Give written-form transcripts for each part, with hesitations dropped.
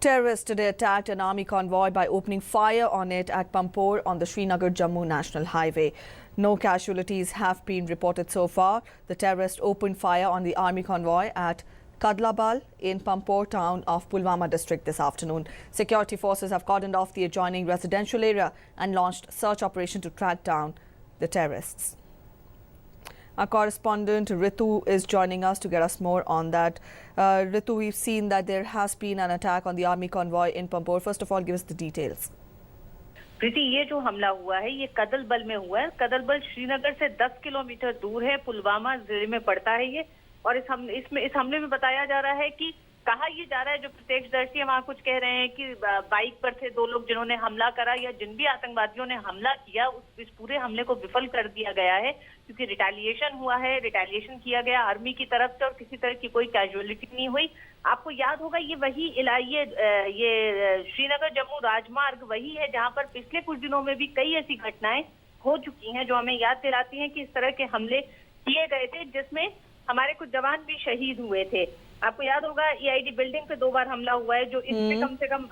Terrorists today attacked an army convoy by opening fire on it at Pampore on the Srinagar-Jammu National Highway. No casualties have been reported so far. The terrorists opened fire on the army convoy at Kadlabal in Pampore town of Pulwama district this afternoon. Security forces have cordoned off the adjoining residential area and launched search operation to track down the terrorists. Our correspondent Ritu is joining us to get us more on that. Ritu, we've seen that there has been an attack on the army convoy in Pampore. First of all, give us the details. प्रीति, ये जो हमला हुआ है ये कदलबल में हुआ है। कदलबल श्रीनगर से 10 किलोमीटर दूर है, पुलवामा जिले में पड़ता है ये। और इस हमले में बताया जा रहा है कि कहा ये जा रहा है, जो प्रत्यक्षदर्शी है वहाँ कुछ कह रहे हैं कि बाइक पर थे दो लोग जिन्होंने हमला करा, या जिन भी आतंकवादियों ने हमला किया इस पूरे हमले को विफल कर दिया गया है, क्योंकि रिटेलिएशन हुआ है, रिटेलिएशन किया गया आर्मी की तरफ से और किसी तरह की कोई कैजुअलिटी नहीं हुई। आपको याद होगा ये श्रीनगर जम्मू राजमार्ग वही है जहाँ पर पिछले कुछ दिनों में भी कई ऐसी घटनाएं हो चुकी हैं जो हमें याद दिलाती हैं कि इस तरह के हमले किए गए थे जिसमें हमारे कुछ जवान भी शहीद हुए थे। आपको याद होगा EID बिल्डिंग पे 2 बार हमला हुआ है, जो इससे कम से कम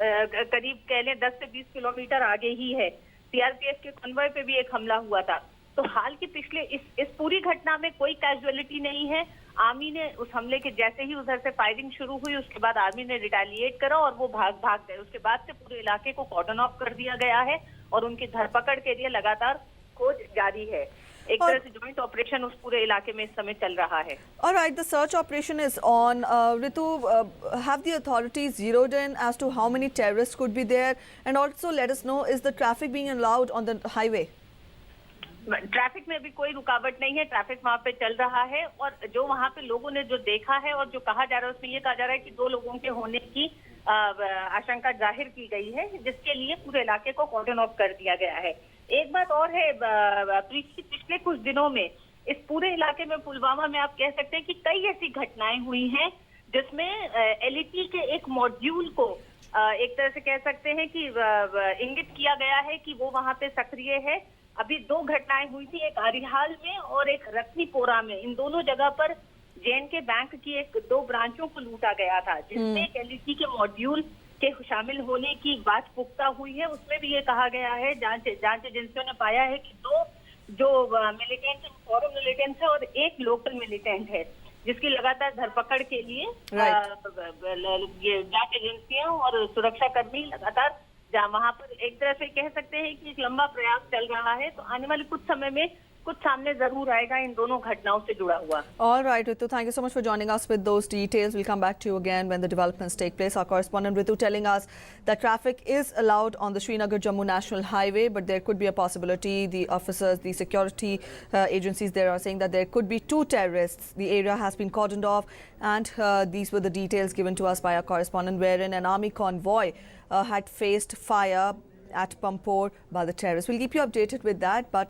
करीब कह लें 10 से 20 किलोमीटर आगे ही है। CRPF के कॉन्वॉय पे भी एक हमला हुआ था। तो हाल के पिछले इस पूरी घटना में कोई कैजुअलिटी नहीं है। आर्मी ने उस हमले के जैसे ही उधर से फायरिंग शुरू हुई उसके बाद आर्मी ने रिटेलिएट करा और वो भाग गए। उसके बाद से पूरे इलाके को कॉर्डन ऑफ कर दिया गया है और उनकी धरपकड़ के लिए लगातार खोज जारी है। एक तरह से जॉइंट ऑपरेशन उस पूरे इलाके में इस समय चल रहा है। All right, the search operation is on. Ritu, have the authorities zeroed in as to how many terrorists could be there, and also let us know, is the traffic being allowed on the highway? Traffic में भी कोई रुकावट नहीं है, traffic वहाँ पे चल रहा है। और जो वहाँ पे लोगों ने जो देखा है और जो कहा जा रहा है उसमें ये कहा जा रहा है कि 2 लोगों के होने की आशंका जाहिर की गई है, जिसके लिए पूरे इलाके को कॉर्डन ऑफ कर दिया गया है। एक बात और है, पिछले कुछ दिनों में इस पूरे इलाके में पुलवामा में आप कह सकते हैं कि कई ऐसी घटनाएं हुई हैं जिसमें LET के एक मॉड्यूल को एक तरह से कह सकते हैं कि इंगित किया गया है कि वो वहां पे सक्रिय है। अभी 2 घटनाएं हुई थी, एक अरिहाल में और एक रत्नीपोरा में। इन दोनों जगह पर JNK बैंक की 2 ब्रांचों को लूटा गया था, जिसमें LET के मॉड्यूल के शामिल होने की बात पुख्ता हुई है। उसमें भी ये कहा गया है, जांच एजेंसियों ने पाया है कि 2 जो मिलिटेंट फॉरेन मिलिटेंट है और एक लोकल मिलिटेंट है, जिसकी लगातार धरपकड़ के लिए ये जांच एजेंसियां और सुरक्षा कर्मी लगातार वहां पर एक तरह से कह सकते हैं कि एक लंबा प्रयास चल रहा है। तो आने वाले कुछ समय में कुछ सामने जरूर आएगा इन दोनों घटनाओं से जुड़ा हुआ। All right, Ritu, thank you so much for joining us with those details. We'll come back to you again when the developments take place. Our correspondent Ritu telling us that traffic is allowed on the Srinagar-Jammu National Highway, but there could be a possibility. The officers, the security agencies there are saying that there could be 2 terrorists. The area has been cordoned off, and these were the details given to us by our correspondent, wherein an army convoy had faced fire at Pampore by the terrorists. We'll keep you updated with that, but